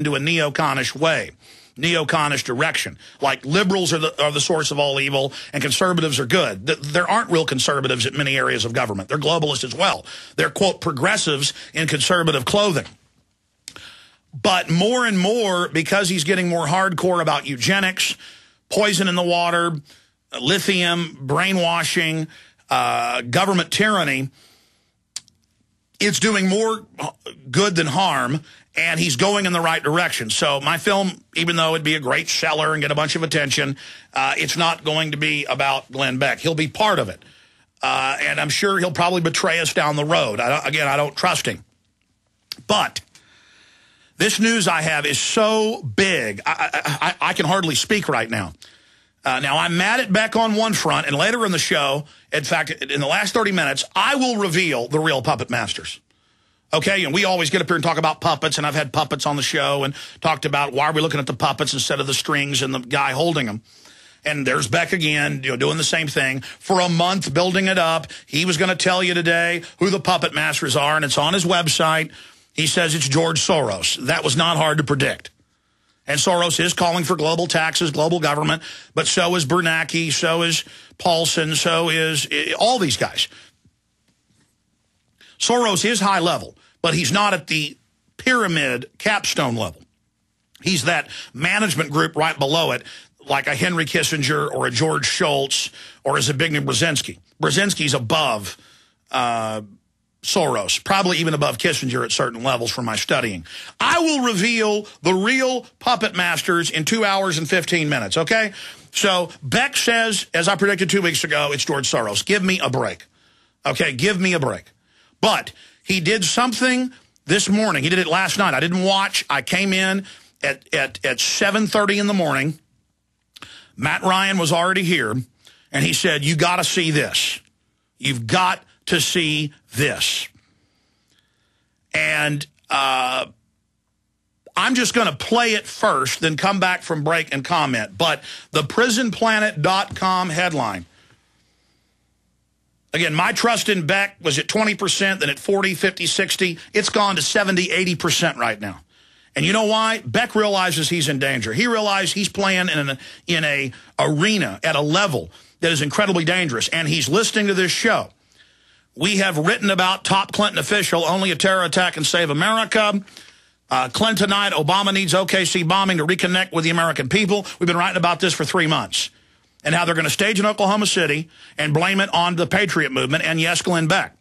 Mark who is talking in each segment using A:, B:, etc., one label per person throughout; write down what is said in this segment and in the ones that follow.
A: into a neoconish way, neoconish direction. Like liberals are the source of all evil and conservatives are good. There aren't real conservatives in many areas of government. They're globalists as well. They're, quote, progressives in conservative clothing. But more and more, because he's getting more hardcore about eugenics, poison in the water, lithium, brainwashing, government tyranny, it's doing more good than harm, and he's going in the right direction. So my film, even though it'd be a great seller and get a bunch of attention, it's not going to be about Glenn Beck. He'll be part of it. And I'm sure he'll probably betray us down the road. Again, I don't trust him. But this news I have is so big, I can hardly speak right now. Now, I'm mad at Beck on one front, and later in the show, in fact, in the last 30 minutes, I will reveal the real puppet masters. Okay, and we always get up here and talk about puppets, and I've had puppets on the show and talked about why are we looking at the puppets instead of the strings and the guy holding them. And there's Beck again, doing the same thing. For a month, building it up. He was going to tell you today who the puppet masters are, and it's on his website. He says it's George Soros. That was not hard to predict. And Soros is calling for global taxes, global government, but so is Bernanke, so is Paulson, so is all these guys. Soros is high level, but he's not at the pyramid capstone level. He's that management group right below it, like a Henry Kissinger or a George Shultz or a Zbigniew Brzezinski. Brzezinski's above Soros, probably even above Kissinger at certain levels from my studying. I will reveal the real puppet masters in 2 hours and 15 minutes, okay? So Beck says, as I predicted 2 weeks ago, it's George Soros. Give me a break. Okay, give me a break. But he did something this morning. He did it last night. I didn't watch. I came in at 7:30 in the morning. Matt Ryan was already here, and he said, you got to see this. You've got to see this. And I'm just going to play it first, then come back from break and comment. But the prisonplanet.com headline. Again, my trust in Beck was at 20%, then at 40, 50, 60. It's gone to 70, 80% right now. And you know why? Beck realizes he's in danger. He realizes he's playing in a arena at a level that is incredibly dangerous. And he's listening to this show. We have written about top Clinton official, only a terror attack can save America. Clintonite, Obama needs OKC bombing to reconnect with the American people. We've been writing about this for 3 months. And how they're going to stage in Oklahoma City and blame it on the Patriot movement and, yes, Glenn Beck.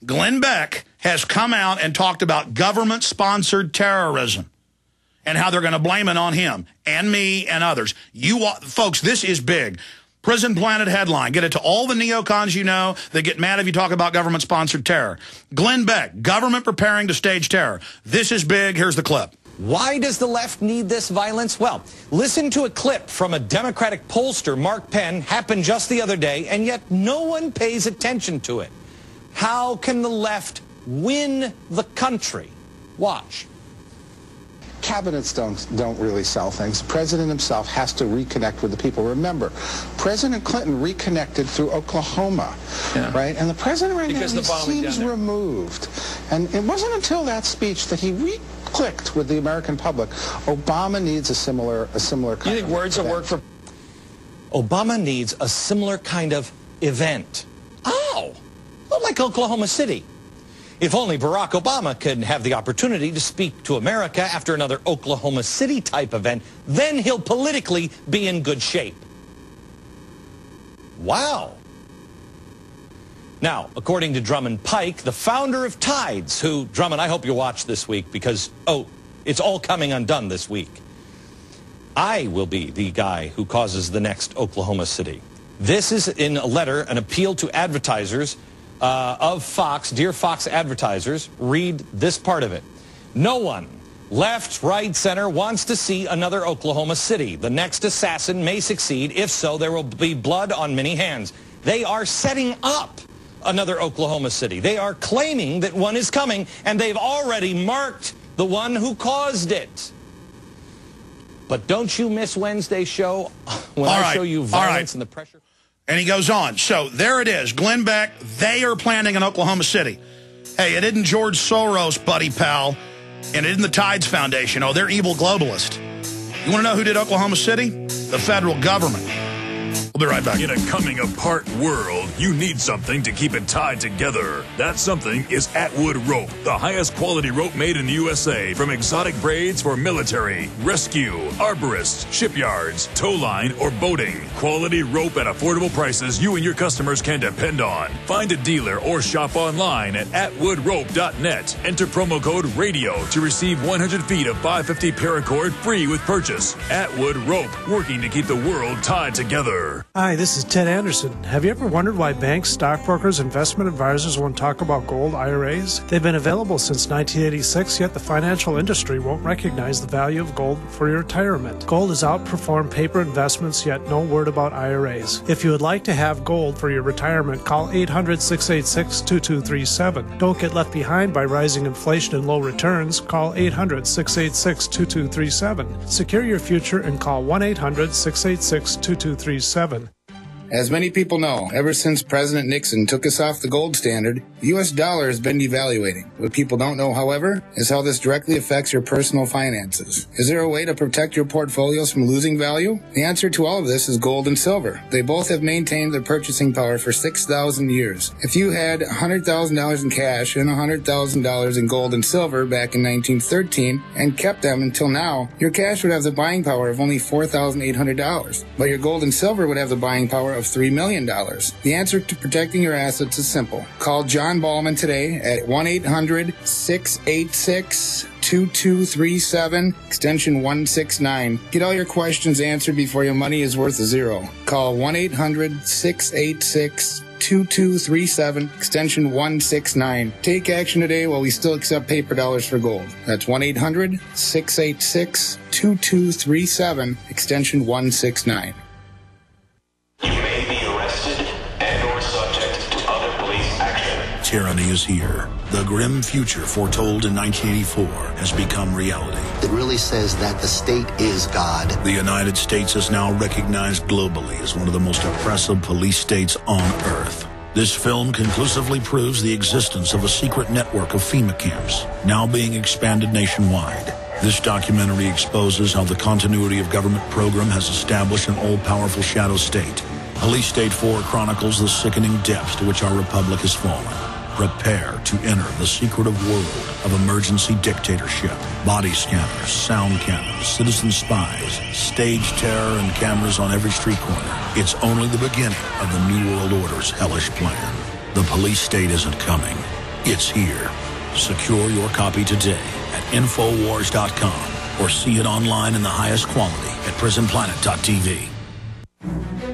A: Glenn Beck has come out and talked about government-sponsored terrorism and how they're going to blame it on him and me and others. Folks, this is big. Prison Planet headline. Get it to all the neocons you know that get mad if you talk about government-sponsored terror. Glenn Beck, government preparing to stage terror. This is big. Here's the clip.
B: Why does the left need this violence? Well, listen to a clip from a Democratic pollster, Mark Penn, happened just the other day, and yet no one pays attention to it. How can the left win the country? Watch.
C: Cabinets don't really sell things. The president himself has to reconnect with the people. Remember, President Clinton reconnected through Oklahoma, right? And the president right now seems removed. And it wasn't until that speech that he clicked with the American public. Obama needs a similar kind.
B: You think words will work for? Obama needs a similar kind of event. Oh, well, like Oklahoma City. If only Barack Obama could have the opportunity to speak to America after another Oklahoma City-type event, then he'll politically be in good shape. Wow. Now, according to Drummond Pike, the founder of Tides, who, Drummond, I hope you watch this week because, it's all coming undone this week. I will be the guy who causes the next Oklahoma City. This is in a letter, an appeal to advertisers of Fox, dear Fox advertisers, read this part of it. No one, left, right, center, wants to see another Oklahoma City. The next assassin may succeed. If so, there will be blood on many hands. They are setting up another Oklahoma City. They are claiming that one is coming, and they've already marked the one who caused it. But don't you miss Wednesday's show when I show you violence and the pressure?
A: And he goes on. So there it is. Glenn Beck, they are planning in Oklahoma City. Hey, it isn't George Soros, buddy pal. And it isn't the Tides Foundation. Oh, they're evil globalists. You want to know who did Oklahoma City? The federal government. We'll be right back.
D: In a coming apart world, you need something to keep it tied together. That something is Atwood Rope, the highest quality rope made in the USA, from exotic braids for military, rescue, arborists, shipyards, tow line, or boating. Quality rope at affordable prices you and your customers can depend on. Find a dealer or shop online at atwoodrope.net. Enter promo code RADIO to receive 100 feet of 550 paracord free with purchase. Atwood Rope, working to keep the world tied together.
E: Hi, this is Ted Anderson. Have you ever wondered why banks, stockbrokers, investment advisors won't talk about gold IRAs? They've been available since 1986, yet the financial industry won't recognize the value of gold for your retirement. Gold has outperformed paper investments, yet no word about IRAs. If you would like to have gold for your retirement, call 800-686-2237. Don't get left behind by rising inflation and low returns. Call 800-686-2237. Secure your future and call 1-800-686-2237.
F: As many people know, ever since President Nixon took us off the gold standard, the U.S. dollar has been devaluating. What people don't know, however, is how this directly affects your personal finances. Is there a way to protect your portfolios from losing value? The answer to all of this is gold and silver. They both have maintained their purchasing power for 6,000 years. If you had $100,000 in cash and $100,000 in gold and silver back in 1913 and kept them until now, your cash would have the buying power of only $4,800, but your gold and silver would have the buying power of $3 million. The answer to protecting your assets is simple. Call John Ballman today at 1-800-686-2237, extension 169. Get all your questions answered before your money is worth a zero. Call 1-800-686-2237, extension 169. Take action today while we still accept paper dollars for gold. That's 1-800-686-2237, extension 169.
G: Tyranny is here. The grim future foretold in 1984 has become reality.
H: It really says that the state is God.
G: The United States is now recognized globally as one of the most oppressive police states on earth. This film conclusively proves the existence of a secret network of FEMA camps, now being expanded nationwide. This documentary exposes how the continuity of government program has established an all-powerful shadow state. Police State 4 chronicles the sickening depths to which our republic has fallen. Prepare to enter the secretive world of emergency dictatorship. Body scanners, sound cannons, citizen spies, stage terror, and cameras on every street corner. It's only the beginning of the New World Order's hellish plan. The police state isn't coming. It's here. Secure your copy today at Infowars.com or see it online in the highest quality at PrisonPlanet.tv.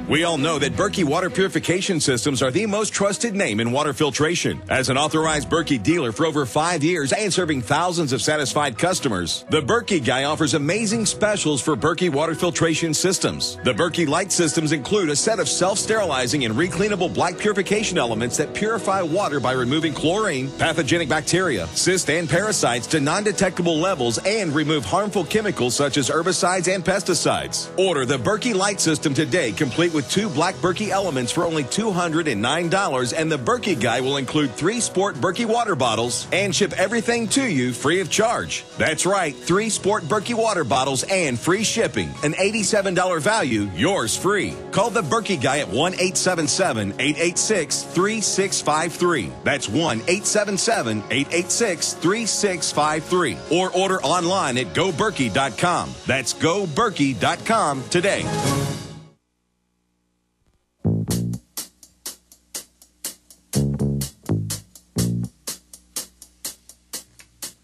I: We all know that Berkey water purification systems are the most trusted name in water filtration. As an authorized Berkey dealer for over 5 years and serving thousands of satisfied customers, the Berkey Guy offers amazing specials for Berkey water filtration systems. The Berkey Light systems include a set of self-sterilizing and recleanable black purification elements that purify water by removing chlorine, pathogenic bacteria, cysts, and parasites to non-detectable levels and remove harmful chemicals such as herbicides and pesticides. Order the Berkey Light system today, complete with 2 black Berkey elements for only $209, and the Berkey Guy will include 3 sport Berkey water bottles and ship everything to you free of charge. That's right, 3 sport Berkey water bottles and free shipping. An $87 value, yours free. Call the Berkey Guy at 1-877-886-3653. That's 1-877-886-3653. Or order online at GoBerkey.com. That's GoBerkey.com today.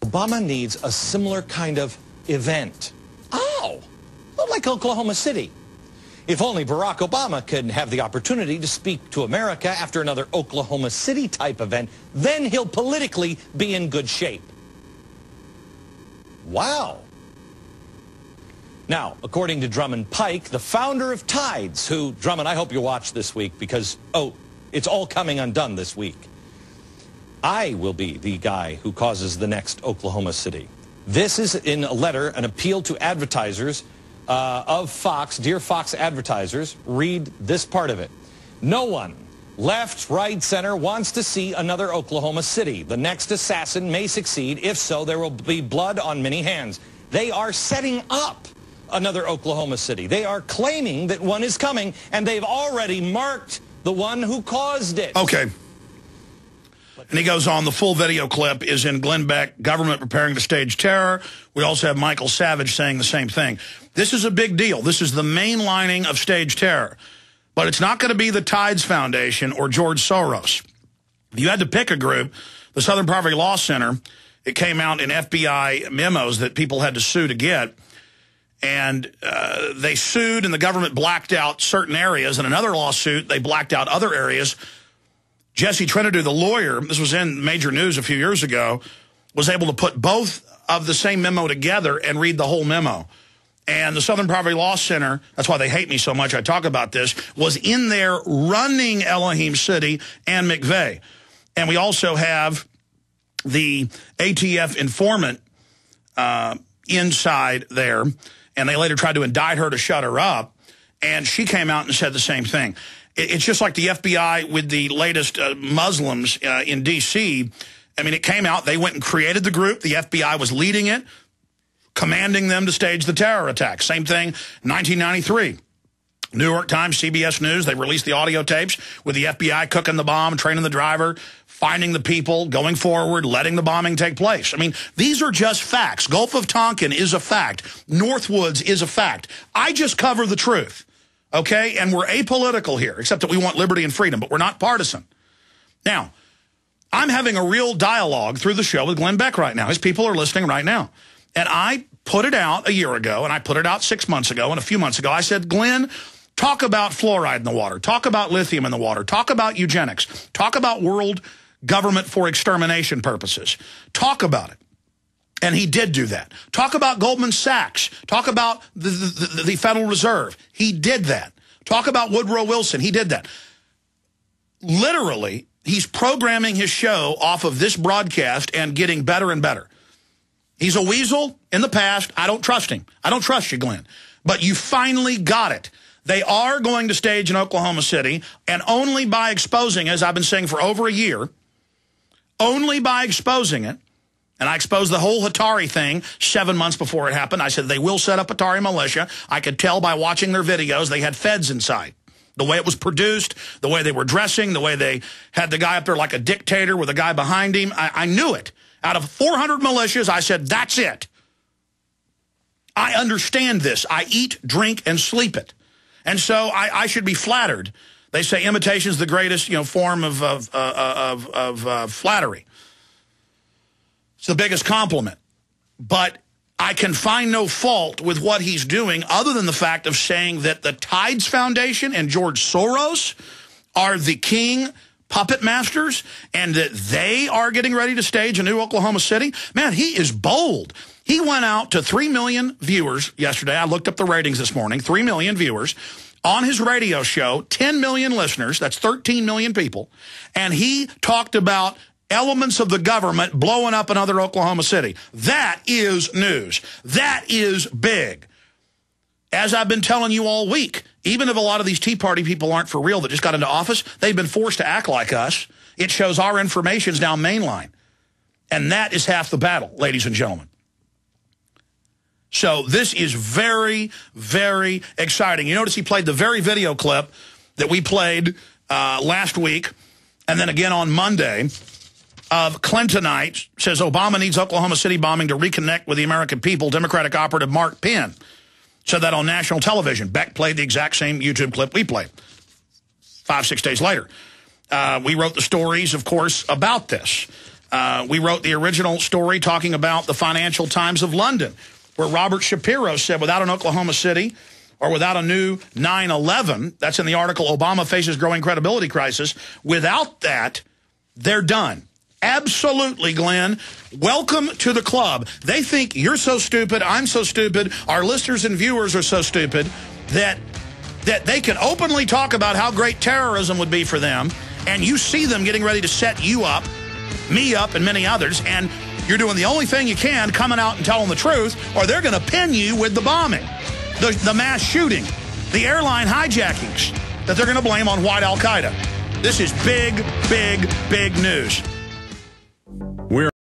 B: Obama needs a similar kind of event. Oh, like Oklahoma City. If only Barack Obama could have the opportunity to speak to America after another Oklahoma City type event, then he'll politically be in good shape. Wow. Now, according to Drummond Pike, the founder of Tides, who, Drummond, I hope you watch this week because, it's all coming undone this week. I will be the guy who causes the next Oklahoma City. This is in a letter, an appeal to advertisers of Fox. Dear Fox advertisers, read this part of it. No one Left, right, center wants to see another Oklahoma City. The next assassin may succeed. If so, there will be blood on many hands. They are setting up another Oklahoma City. They are claiming that one is coming, and they've already marked the one who caused it.
A: Okay. And he goes on, the full video clip is in Glenn Beck, government preparing to stage terror. We also have Michael Savage saying the same thing. This is a big deal. This is the mainlining of stage terror. But it's not going to be the Tides Foundation or George Soros. If you had to pick a group, the Southern Poverty Law Center, it came out in FBI memos that people had to sue to get. And they sued, and the government blacked out certain areas. In another lawsuit, they blacked out other areas. Jesse Ventura, the lawyer, this was in major news a few years ago, was able to put both of the same memo together and read the whole memo. And the Southern Poverty Law Center, that's why they hate me so much, I talk about this, was in there running Elohim City and McVeigh. And we also have the ATF informant inside there, and they later tried to indict her to shut her up, and she came out and said the same thing. It's just like the FBI with the latest Muslims in D.C. I mean, it came out, they went and created the group, the FBI was leading it, commanding them to stage the terror attack. Same thing, 1993. New York Times, CBS News, they released the audio tapes with the FBI cooking the bomb, training the driver, finding the people, going forward, letting the bombing take place. I mean, these are just facts. Gulf of Tonkin is a fact. Northwoods is a fact. I just cover the truth, okay? And we're apolitical here, except that we want liberty and freedom, but we're not partisan. Now, I'm having a real dialogue through the show with Glenn Beck right now. His people are listening right now. And I put it out a year ago, and I put it out 6 months ago, and a few months ago. I said, Glenn, talk about fluoride in the water. Talk about lithium in the water. Talk about eugenics. Talk about world government for extermination purposes. Talk about it. And he did do that. Talk about Goldman Sachs. Talk about the Federal Reserve. He did that. Talk about Woodrow Wilson. He did that. Literally, he's programming his show off of this broadcast and getting better and better. He's a weasel in the past. I don't trust him. I don't trust you, Glenn. But you finally got it. They are going to stage in Oklahoma City, and only by exposing, as I've been saying for over a year, only by exposing it, and I exposed the whole Hatari thing 7 months before it happened. I said they will set up Hatari militia. I could tell by watching their videos they had feds inside. The way it was produced, the way they were dressing, the way they had the guy up there like a dictator with a guy behind him. I knew it. Out of 400 militias, I said, that's it. I understand this. I eat, drink, and sleep it. And so I should be flattered. They say imitation is the greatest, form of flattery. It's the biggest compliment. But I can find no fault with what he's doing other than the fact of saying that the Tides Foundation and George Soros are the king puppet masters, and that they are getting ready to stage a new Oklahoma City. Man, he is bold. He went out to 3 million viewers yesterday. I looked up the ratings this morning. 3 million viewers on his radio show, 10 million listeners. That's 13 million people. And he talked about elements of the government blowing up another Oklahoma City. That is news. That is big. As I've been telling you all week, even if a lot of these Tea Party people aren't for real that just got into office, they've been forced to act like us. It shows our information is now mainline. And that is half the battle, ladies and gentlemen. So this is very, very exciting. You notice he played the very video clip that we played last week, and then again on Monday, of Clintonite, says Obama needs Oklahoma City bombing to reconnect with the American people, Democratic operative Mark Penn. Said that on national television. Beck played the exact same YouTube clip we played 5-6 days later. We wrote the stories, of course, about this. We wrote the original story talking about the Financial Times of London, where Robert Shapiro said without an Oklahoma City or without a new 9/11, that's in the article, Obama faces growing credibility crisis. Without that, they're done. Absolutely, Glenn. Welcome to the club. They think you're so stupid, I'm so stupid, our listeners and viewers are so stupid that they can openly talk about how great terrorism would be for them, and you see them getting ready to set you up, me up, and many others, and you're doing the only thing you can, coming out and telling the truth, or they're going to pin you with the bombing, the mass shooting, the airline hijackings that they're going to blame on white Al-Qaeda. This is big, big, big news.